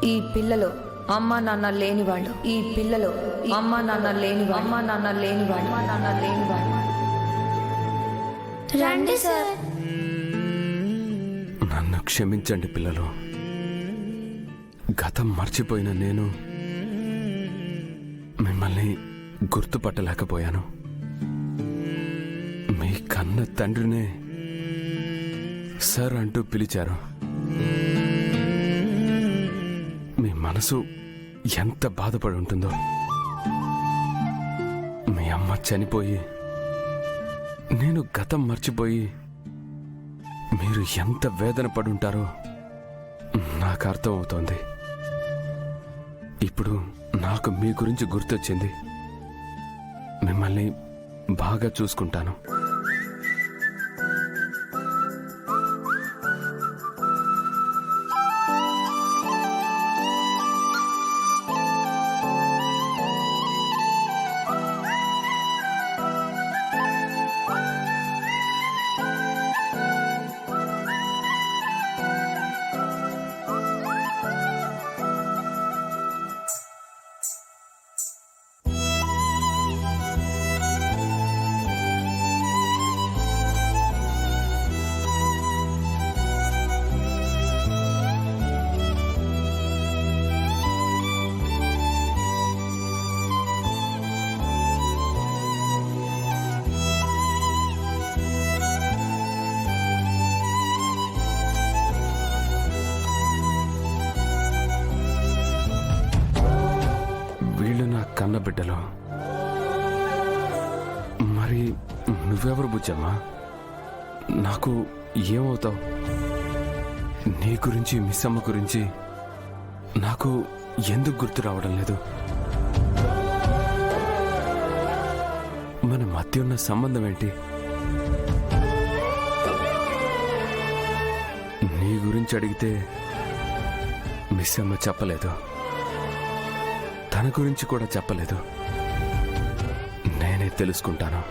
ఈ పిల్లలు అమ్మా నాన్న లేనివాళ్ళు, ఈ పిల్లలు అమ్మా నాన్న లేనివాళ్ళు, అమ్మా నాన్న లేనివాళ్ళు, అమ్మా నాన్న లేనివాళ్ళు. రండి సార్. నన్ను క్షమించండి పిల్లలు. గతం మర్చిపోయిన నేను మిమ్మల్ని గుర్తుపట్టలేకపోయాను. మీ కన్న తండ్రినే సార్ అంటూ పిలిచారు. మీ మనసు ఎంత బాధపడి ఉంటుందో. మీ అమ్మ చనిపోయి నేను గతం మర్చిపోయి మీరు ఎంత వేదన పడుంటారో నాకు అర్థం అవుతోంది. ఇప్పుడు నాకు మీ గురించి గుర్తొచ్చింది. మిమ్మల్ని బాగా చూసుకుంటాను. కన్నబిడ్డలో మరి నువ్వెవరు బుజ్జమ్మా? నాకు ఏమవుతావు? నీ గురించి మిస్ అమ్మ గురించి నాకు ఎందుకు గుర్తు రావడం లేదు? మన మధ్య ఉన్న సంబంధం ఏంటి? నీ గురించి అడిగితే మిస్ అమ్మ చెప్పలేదు, తన గురించి కూడా చెప్పలేదు. నేనే తెలుసుకుంటాను.